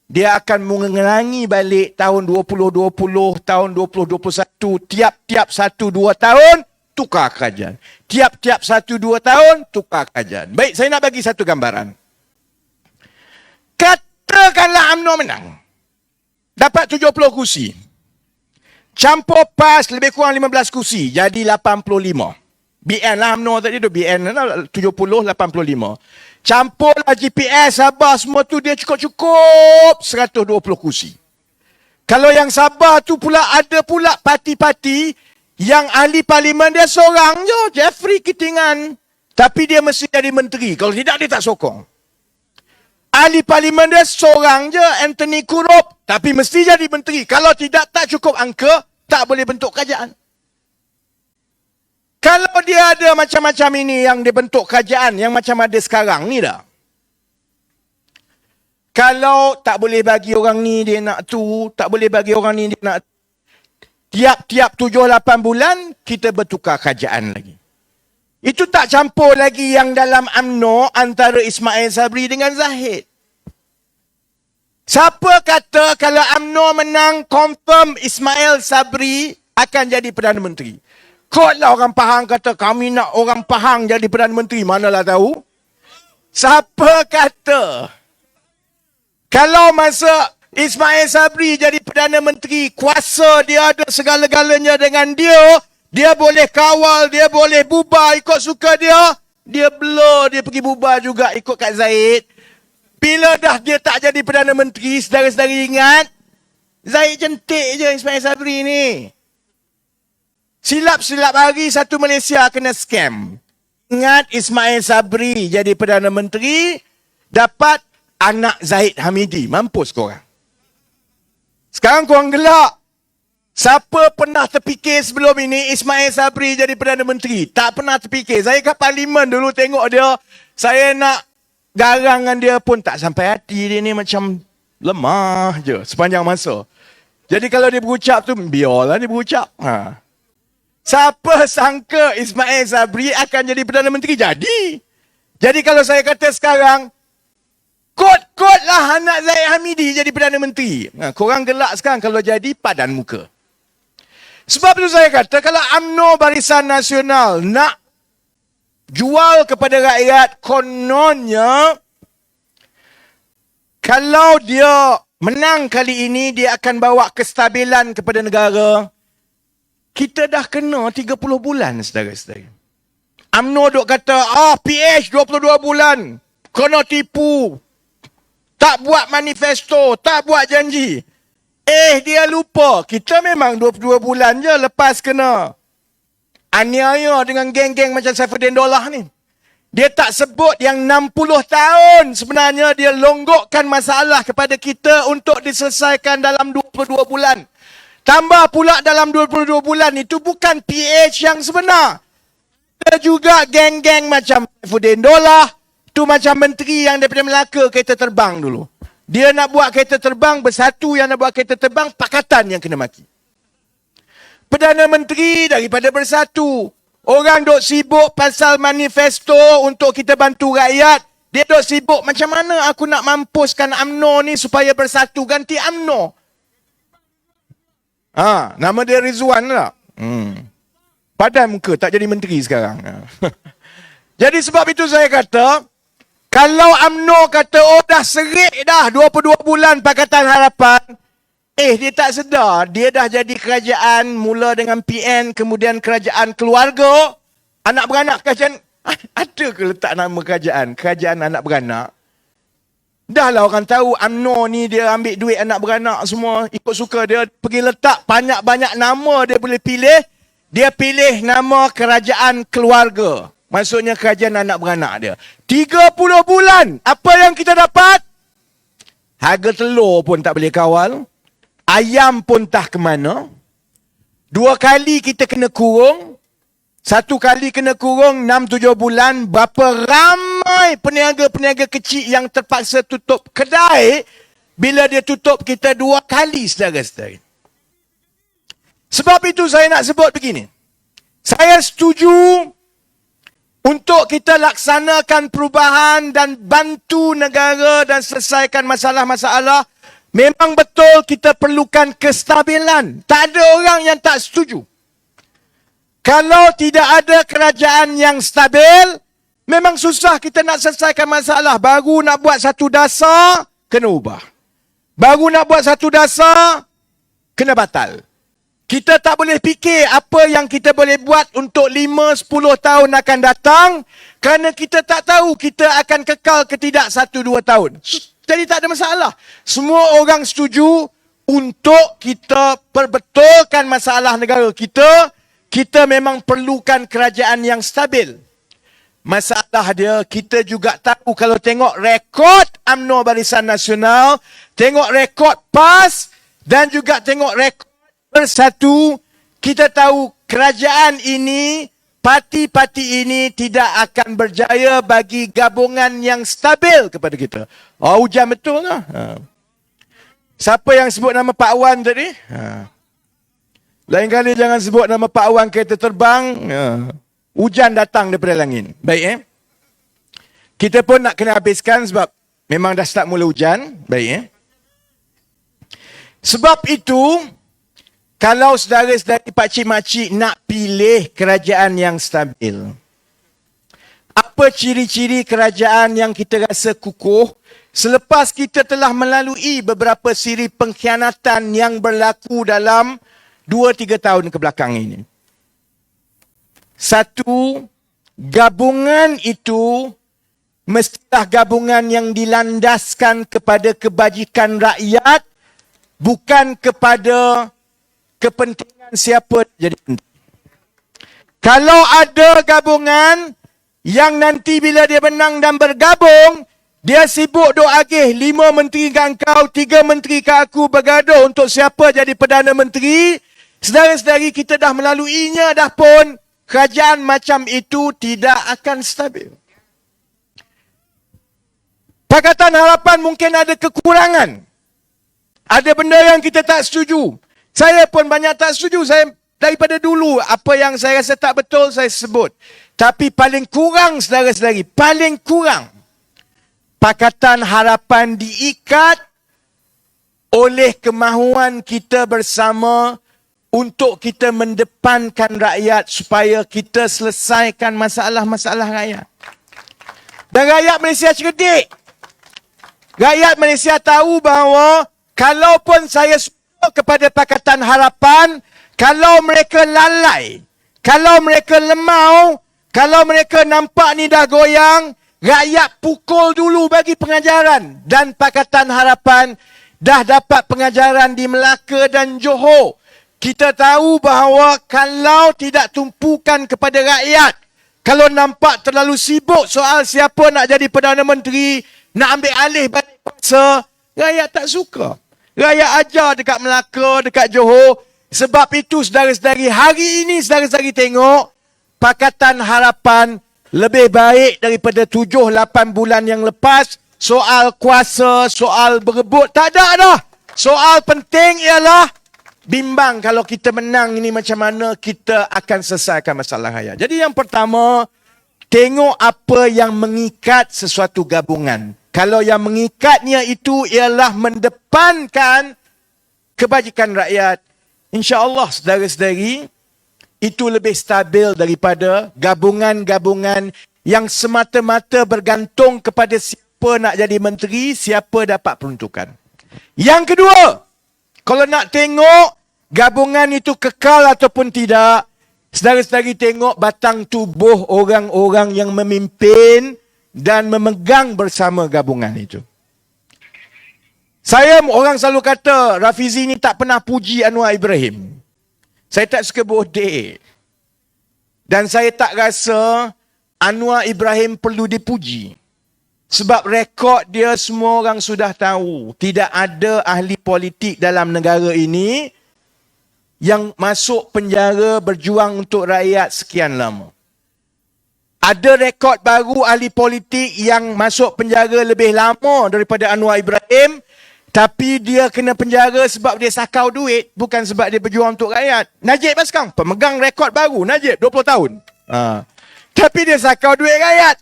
dia akan mengulangi balik tahun 2020, tahun 2021, tiap-tiap 1-2 tahun, tukar kerajaan. Tiap-tiap 1-2 tahun, tukar kerajaan. Baik, saya nak bagi satu gambaran. Katakanlah UMNO menang. Dapat 70 kursi. Campur PAS lebih kurang 15 kursi. Jadi 85. BN lah UMNO tadi tu. BN lah 70, 85. Campur lah GPS, Sabah semua tu dia cukup-cukup 120 kursi. Kalau yang Sabah tu pula ada pula parti-parti yang ahli parlimen dia seorang je. Jeffrey Kitingan. Tapi dia mesti jadi menteri. Kalau tidak dia tak sokong. Ahli parlimen dia seorang je, Anthony Kurup, tapi mesti jadi menteri. Kalau tidak, tak cukup angka, tak boleh bentuk kerajaan. Kalau dia ada macam-macam ini yang dia bentuk kerajaan, yang macam ada sekarang ni dah. Kalau tak boleh bagi orang ni dia nak tu, tak boleh bagi orang ni dia nak tiap-tiap 7-8 bulan, kita bertukar kerajaan lagi. Itu tak campur lagi yang dalam UMNO antara Ismail Sabri dengan Zahid. Siapa kata kalau UMNO menang, confirm Ismail Sabri akan jadi Perdana Menteri? Kotlah orang Pahang kata kami nak orang Pahang jadi Perdana Menteri. Manalah tahu. Siapa kata kalau masa Ismail Sabri jadi Perdana Menteri, kuasa dia ada segala-galanya dengan dia, dia boleh kawal, dia boleh bubar ikut suka dia. Dia blur, dia pergi bubar juga ikut Kak Zahid. Bila dah dia tak jadi Perdana Menteri, saudara-saudara ingat, Zahid cantik je Ismail Sabri ni. Silap-silap hari satu Malaysia kena scam. Ingat Ismail Sabri jadi Perdana Menteri, dapat anak Zahid Hamidi. Mampus korang. Sekarang korang gelak. Siapa pernah terfikir sebelum ini Ismail Sabri jadi Perdana Menteri? Tak pernah terfikir. Saya kat parlimen dulu tengok dia. Saya nak garang dengan dia pun tak sampai hati. Dia ni macam lemah je sepanjang masa. Jadi kalau dia berucap tu, biarlah dia berucap. Siapa sangka Ismail Sabri akan jadi Perdana Menteri? Jadi kalau saya kata sekarang, kot-kot lah anak Zahid Hamidi jadi Perdana Menteri. Korang gelak sekarang kalau jadi padan muka. Sebab itu saya kata, kalau UMNO Barisan Nasional nak jual kepada rakyat, kononnya, kalau dia menang kali ini, dia akan bawa kestabilan kepada negara. Kita dah kena 30 bulan, saudara-saudara. UMNO duk kata, PH 22 bulan, kena tipu. Tak buat manifesto, tak buat janji. Dia lupa. Kita memang 22 bulan je lepas kena aniaya dengan geng-geng macam Saifuddin Dollah ni. Dia tak sebut yang 60 tahun sebenarnya dia longgokkan masalah kepada kita untuk diselesaikan dalam 22 bulan. Tambah pula dalam 22 bulan itu bukan PH yang sebenar. Ada juga geng-geng macam Saifuddin Dollah. Itu macam menteri yang daripada Melaka kereta terbang dulu. Dia nak buat kereta terbang, bersatu yang nak buat kereta terbang, pakatan yang kena maki. Perdana Menteri daripada bersatu. Orang duk sibuk pasal manifesto untuk kita bantu rakyat. Dia duk sibuk macam mana aku nak mampuskan UMNO ni supaya bersatu, ganti UMNO. Nama dia Rizwan lah. Padan muka, tak jadi menteri sekarang. Jadi sebab itu saya kata, kalau UMNO kata, dah serik dah 22 bulan Pakatan Harapan. Dia tak sedar. Dia dah jadi kerajaan mula dengan PN, kemudian kerajaan keluarga. Anak beranak kerajaan. Ada ke letak nama kerajaan? Kerajaan anak beranak. Dah lah orang tahu UMNO ni dia ambil duit anak beranak semua. Ikut suka dia pergi letak banyak-banyak nama dia boleh pilih. dia pilih nama kerajaan keluarga. Maksudnya kerajaan anak beranak dia. 30 bulan. Apa yang kita dapat? Harga telur pun tak boleh kawal. Ayam pun tak ke mana. 2 kali kita kena kurung. 1 kali kena kurung 6-7 bulan. Berapa ramai peniaga-peniaga kecil yang terpaksa tutup kedai. Bila dia tutup kita 2 kali saudara-saudara. Sebab itu saya nak sebut begini. Saya setuju untuk kita laksanakan perubahan dan bantu negara dan selesaikan masalah-masalah. Memang betul kita perlukan kestabilan. Tak ada orang yang tak setuju. Kalau tidak ada kerajaan yang stabil, memang susah kita nak selesaikan masalah. Baru nak buat satu dasar, kena ubah. Baru nak buat satu dasar, kena batal. Kita tak boleh fikir apa yang kita boleh buat untuk 5-10 tahun akan datang kerana kita tak tahu kita akan kekal ke tidak 1-2 tahun. Jadi tak ada masalah. Semua orang setuju untuk kita perbetulkan masalah negara kita. Kita memang perlukan kerajaan yang stabil. Masalah dia, kita juga tahu kalau tengok rekod UMNO Barisan Nasional, tengok rekod PAS dan juga tengok rekod Bersatu, kita tahu kerajaan ini, parti-parti ini tidak akan berjaya bagi gabungan yang stabil kepada kita. Oh, hujan betul lah. Siapa yang sebut nama Pak Wan tadi? Lain kali jangan sebut nama Pak Wan kereta terbang. Hujan datang daripada langit. Baik Kita pun nak kena habiskan sebab memang dah start mula hujan. Baik Sebab itu, kalau saudara-saudari pakcik-makcik nak pilih kerajaan yang stabil, apa ciri-ciri kerajaan yang kita rasa kukuh selepas kita telah melalui beberapa siri pengkhianatan yang berlaku dalam 2-3 tahun kebelakang ini? 1, gabungan itu mestilah gabungan yang dilandaskan kepada kebajikan rakyat, bukan kepada kepentingan siapa jadi menteri. Kalau ada gabungan yang nanti bila dia menang dan bergabung, dia sibuk duk agih 5 menteri ke engkau, 3 menteri ke aku, bergaduh untuk siapa jadi Perdana Menteri. Saudara-saudari, kita dah melaluinya dah pun. Kerajaan macam itu tidak akan stabil. Pakatan Harapan mungkin ada kekurangan. Ada benda yang kita tak setuju. Saya pun banyak tak setuju. Saya daripada dulu, apa yang saya rasa tak betul, saya sebut. Tapi paling kurang, saudara-saudari, paling kurang, Pakatan Harapan diikat oleh kemahuan kita bersama untuk kita mendepankan rakyat supaya kita selesaikan masalah-masalah rakyat. Dan rakyat Malaysia cerdik. Rakyat Malaysia tahu bahawa kalaupun saya kepada Pakatan Harapan, kalau mereka lalai, kalau mereka lemau, kalau mereka nampak ni dah goyang, rakyat pukul dulu bagi pengajaran. Dan Pakatan Harapan dah dapat pengajaran di Melaka dan Johor. Kita tahu bahawa kalau tidak tumpukan kepada rakyat, kalau nampak terlalu sibuk soal siapa nak jadi Perdana Menteri, nak ambil alih balik kuasa, rakyat tak suka. Rakyat ajar dekat Melaka, dekat Johor. Sebab itu saudara-saudari, hari ini saudara-saudari tengok, Pakatan Harapan lebih baik daripada 7-8 bulan yang lepas. Soal kuasa, soal berebut, tak ada dah. Soal penting ialah bimbang kalau kita menang ini macam mana kita akan selesaikan masalah rakyat. Jadi yang pertama, tengok apa yang mengikat sesuatu gabungan. Kalau yang mengikatnya itu ialah mendepankan kebajikan rakyat, insya-Allah saudara-saudari, itu lebih stabil daripada gabungan-gabungan yang semata-mata bergantung kepada siapa nak jadi menteri, siapa dapat peruntukan. Yang kedua, kalau nak tengok gabungan itu kekal ataupun tidak, saudara-saudari tengok batang tubuh orang-orang yang memimpin dan memegang bersama gabungan itu. Orang selalu kata Rafizi ni tak pernah puji Anwar Ibrahim. Saya tak suka bodek. Dan saya tak rasa Anwar Ibrahim perlu dipuji. Sebab rekod dia semua orang sudah tahu. Tidak ada ahli politik dalam negara ini yang masuk penjara berjuang untuk rakyat sekian lama. Ada rekod baru ahli politik yang masuk penjara lebih lama daripada Anwar Ibrahim, tapi dia kena penjara sebab dia sakau duit, bukan sebab dia berjuang untuk rakyat. Najib Baskang, pemegang rekod baru, Najib 20 tahun. Tapi dia sakau duit rakyat.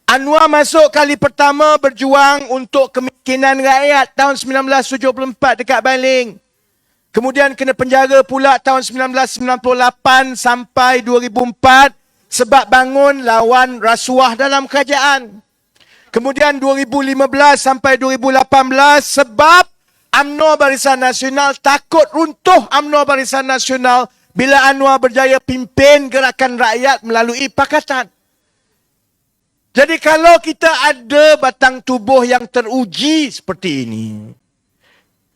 Anwar masuk kali pertama berjuang untuk kemiskinan rakyat tahun 1974 dekat Baling. Kemudian kena penjara pula tahun 1998 sampai 2004 sebab bangun lawan rasuah dalam kerajaan. Kemudian 2015 sampai 2018 sebab UMNO Barisan Nasional takut runtuh UMNO Barisan Nasional bila Anwar berjaya pimpin gerakan rakyat melalui pakatan. Jadi kalau kita ada batang tubuh yang teruji seperti ini,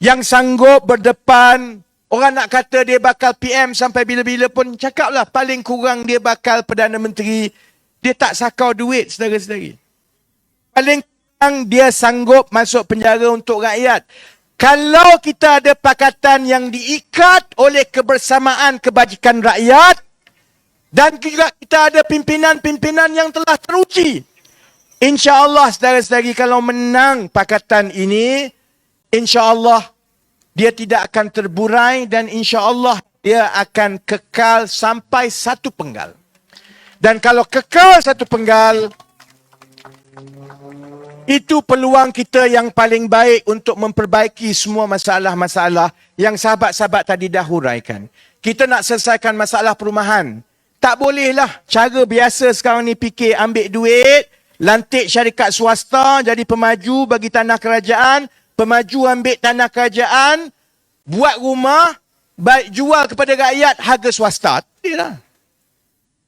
yang sanggup berdepan, orang nak kata dia bakal PM sampai bila-bila pun, cakaplah paling kurang dia bakal Perdana Menteri, dia tak sakau duit saudara-saudari. Paling kurang dia sanggup masuk penjara untuk rakyat. Kalau kita ada pakatan yang diikat oleh kebersamaan kebajikan rakyat, dan juga kita ada pimpinan-pimpinan yang telah teruji, InsyaAllah saudara-saudari kalau menang pakatan ini, InsyaAllah dia tidak akan terburai dan InsyaAllah dia akan kekal sampai satu penggal. Dan kalau kekal satu penggal, itu peluang kita yang paling baik untuk memperbaiki semua masalah-masalah yang sahabat-sahabat tadi dah huraikan. Kita nak selesaikan masalah perumahan. Tak bolehlah cara biasa sekarang ni fikir ambil duit, lantik syarikat swasta jadi pemaju bagi tanah kerajaan, pemaju ambil tanah kerajaan, buat rumah, baik jual kepada rakyat harga swasta. Tidaklah.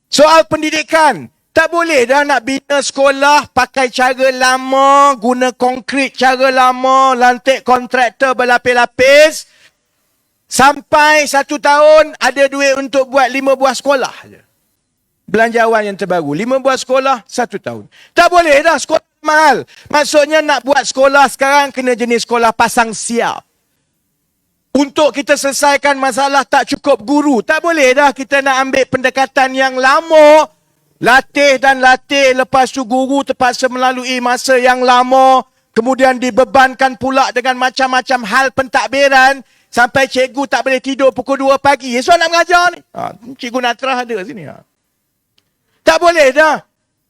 Soal pendidikan, tak boleh dah nak bina sekolah pakai cara lama, guna konkrit cara lama, lantik kontraktor berlapis-lapis, sampai 1 tahun ada duit untuk buat 5 buah sekolah je. Belanjawan yang terbaru. 5 buah sekolah, 1 tahun. Tak boleh dah sekolah mahal. Maksudnya nak buat sekolah sekarang kena jenis sekolah pasang siap. Untuk kita selesaikan masalah tak cukup guru. Tak boleh dah kita nak ambil pendekatan yang lama. Latih dan latih. Lepas tu guru terpaksa melalui masa yang lama. Kemudian dibebankan pula dengan macam-macam hal pentadbiran. Sampai cikgu tak boleh tidur pukul 2 pagi. Esok nak mengajar ni. Cikgu Natrah ada sini. Tak boleh dah.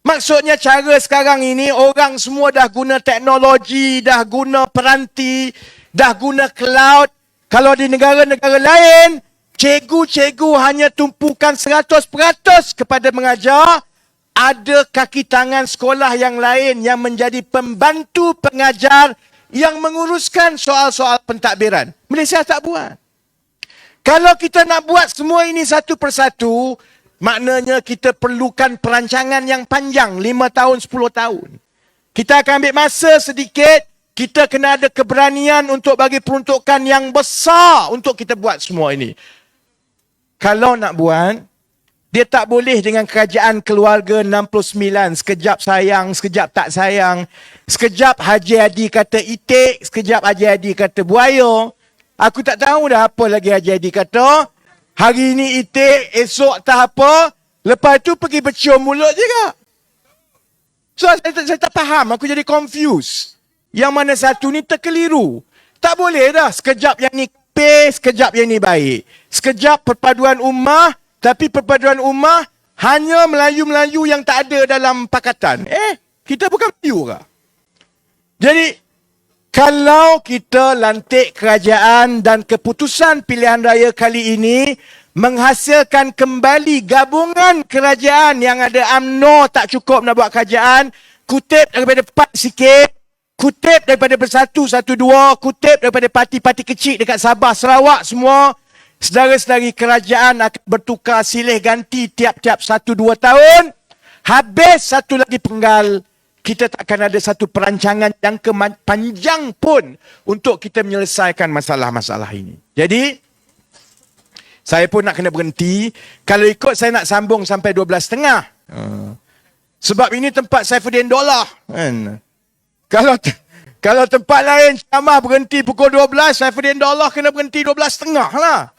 Maksudnya cara sekarang ini orang semua dah guna teknologi, dah guna peranti, dah guna cloud. Kalau di negara-negara lain, cikgu-cikgu hanya tumpukan 100% kepada mengajar. Ada kaki tangan sekolah yang lain yang menjadi pembantu pengajar yang menguruskan soal-soal pentadbiran. Malaysia tak buat. Kalau kita nak buat semua ini satu persatu, maknanya kita perlukan perancangan yang panjang, 5 tahun, 10 tahun. Kita akan ambil masa sedikit, kita kena ada keberanian untuk bagi peruntukan yang besar untuk kita buat semua ini. Kalau nak buat, dia tak boleh dengan kerajaan keluarga 69, sekejap sayang, sekejap tak sayang. Sekejap Haji Hadi kata itik, sekejap Haji Hadi kata buaya. Aku tak tahu dah apa lagi Haji Hadi kata. Hari ini itik, esok tak apa. Lepas tu pergi bercium mulut juga. So, saya tak faham. Aku jadi confused. Yang mana satu ni terkeliru. Tak boleh dah. Sekejap yang ni pay, sekejap yang ni baik. Sekejap perpaduan ummah, tapi perpaduan ummah hanya Melayu-Melayu yang tak ada dalam pakatan. Kita bukan Melayu ke? Jadi, kalau kita lantik kerajaan dan keputusan pilihan raya kali ini menghasilkan kembali gabungan kerajaan yang ada UMNO tak cukup nak buat kerajaan, kutip daripada PAN sikit, kutip daripada Bersatu 12, kutip daripada parti-parti kecil dekat Sabah, Sarawak semua, saudara-saudari kerajaan akan bertukar silih ganti tiap-tiap 1-2 tahun, habis satu lagi penggal, kita tak akan ada satu perancangan jangka panjang pun untuk kita menyelesaikan masalah-masalah ini. Jadi, Saya pun nak kena berhenti. Kalau ikut saya nak sambung sampai 12.30. Sebab ini tempat Saifuddin Dollah. Kan? Kalau tempat lain ceramah berhenti pukul 12, Saifuddin Dollah kena berhenti 12.30 lah.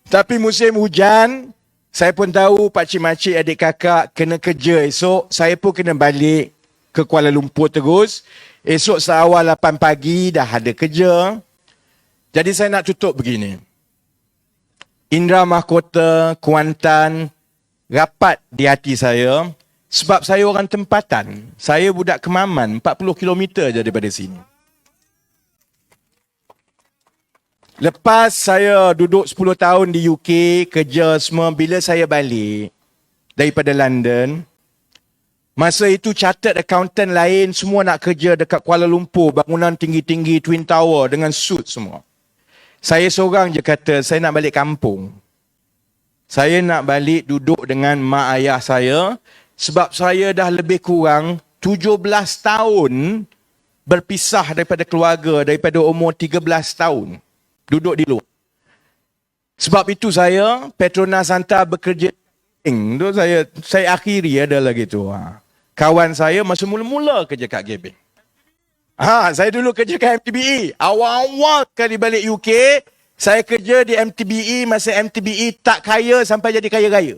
Tapi musim hujan, saya pun tahu pakcik-makcik adik kakak kena kerja esok. Saya pun kena balik ke Kuala Lumpur terus. Esok seawal 8 pagi dah ada kerja. Jadi saya nak tutup begini. Indera Mahkota, Kuantan, rapat di hati saya. Sebab saya orang tempatan. Saya budak Kemaman, 40 km je daripada sini. Lepas saya duduk 10 tahun di UK, kerja semua, bila saya balik daripada London, masa itu chartered accountant lain semua nak kerja dekat Kuala Lumpur, bangunan tinggi-tinggi, Twin Tower dengan suit semua. Saya seorang je kata, saya nak balik kampung. Saya nak balik duduk dengan mak ayah saya, sebab saya dah lebih kurang 17 tahun berpisah daripada keluarga, daripada umur 13 tahun. Duduk di luar. Sebab itu saya, Petronas hantar bekerja. Tu saya akhiri ada lagi tu. Kawan saya masa mula-mula kerja kat Gebeng. Saya dulu kerja kat MTBE. Awal-awal kali balik UK, saya kerja di MTBE, masa MTBE tak kaya sampai jadi kaya-kaya.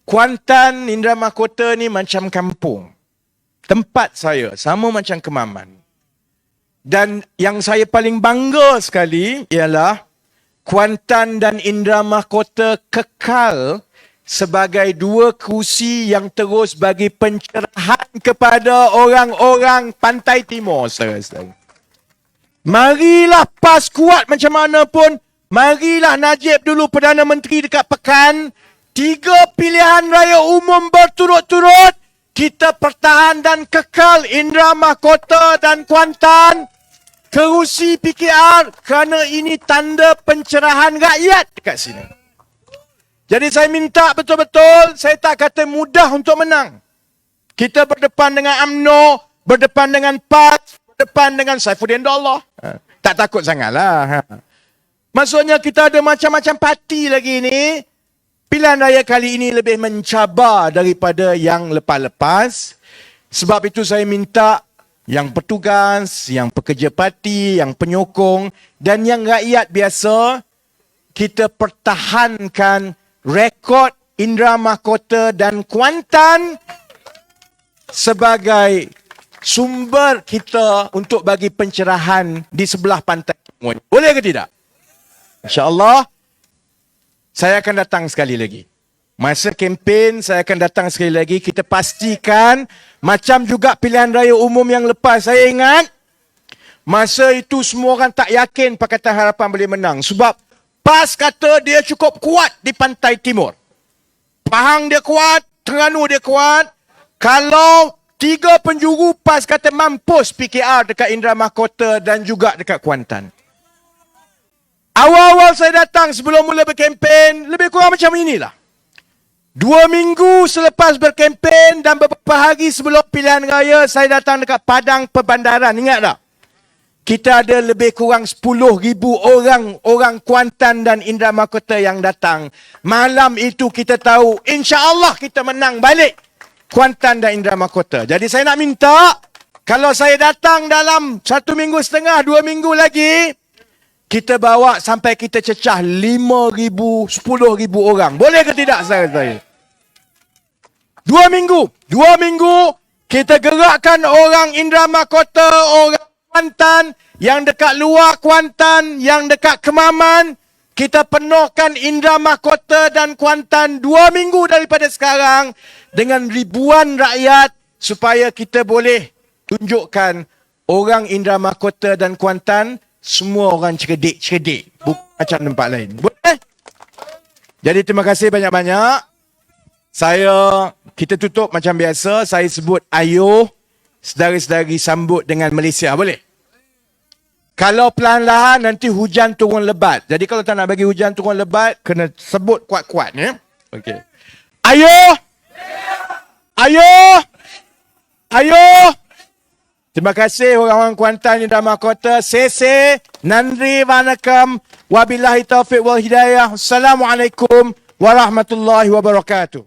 Kuantan, Indera Mahkota ni macam kampung. Tempat saya sama macam Kemaman. Dan yang saya paling bangga sekali ialah Kuantan dan Indera Mahkota kekal sebagai dua kerusi yang terus bagi pencerahan kepada orang-orang Pantai Timur. Marilah PAS kuat macam mana pun, marilah Najib dulu Perdana Menteri dekat Pekan, 3 pilihan raya umum berturut-turut, kita pertahan dan kekal Indera Mahkota dan Kuantan, kerusi PKR, kerana ini tanda pencerahan rakyat dekat sini. Jadi saya minta betul-betul, saya tak kata mudah untuk menang. Kita berdepan dengan UMNO, berdepan dengan PAS, berdepan dengan Saifuddin Dollah. Tak takut sangatlah. Maksudnya kita ada macam-macam parti lagi ni. Pilihan raya kali ini lebih mencabar daripada yang lepas-lepas. Sebab itu saya minta yang petugas, yang pekerja parti, yang penyokong dan yang rakyat biasa, kita pertahankan rekod Indera Mahkota dan Kuantan sebagai sumber kita untuk bagi pencerahan di sebelah pantai. Boleh ke tidak? InsyaAllah, saya akan datang sekali lagi. Masa kempen, saya akan datang sekali lagi. Kita pastikan, macam juga pilihan raya umum yang lepas. Saya ingat, masa itu semua orang tak yakin Pakatan Harapan boleh menang. Sebab PAS kata dia cukup kuat di Pantai Timur. Pahang dia kuat, Terengganu dia kuat. Kalau 3 penjuru PAS kata mampus PKR dekat Indera Mahkota dan juga dekat Kuantan. Awal-awal saya datang sebelum mula berkempen, lebih kurang macam inilah. 2 minggu selepas berkempen dan beberapa hari sebelum pilihan raya, saya datang dekat Padang Perbandaran. Ingat tak? Kita ada lebih kurang 10,000 orang Kuantan dan Indera Mahkota yang datang. Malam itu kita tahu, insya-Allah kita menang balik Kuantan dan Indera Mahkota. Jadi saya nak minta, kalau saya datang dalam 1 minggu setengah, 2 minggu lagi, kita bawa sampai kita cecah 5,000, 10,000 orang. Boleh ke tidak saya? 2 minggu. 2 minggu kita gerakkan orang Indera Mahkota, orang Kuantan, yang dekat luar Kuantan, yang dekat Kemaman. Kita penuhkan Indera Mahkota dan Kuantan 2 minggu daripada sekarang dengan ribuan rakyat supaya kita boleh tunjukkan orang Indera Mahkota dan Kuantan semua orang cerdik-cerdik. Bukan macam tempat lain. Boleh? Jadi terima kasih banyak-banyak. Kita tutup macam biasa. Saya sebut ayuh, sedari-sedari sambut dengan Malaysia. Boleh? Kalau perlahan-lahan nanti hujan turun lebat. Jadi kalau tak nak bagi hujan turun lebat, kena sebut kuat-kuat. Ya? Okey. Ayuh! Ayuh! Ayuh! Terima kasih orang-orang Kuantan yang dah mahkota. Sese, Nandri, Vanakam, Wabillahi taufiq wal hidayah. Assalamualaikum warahmatullahi wabarakatuh.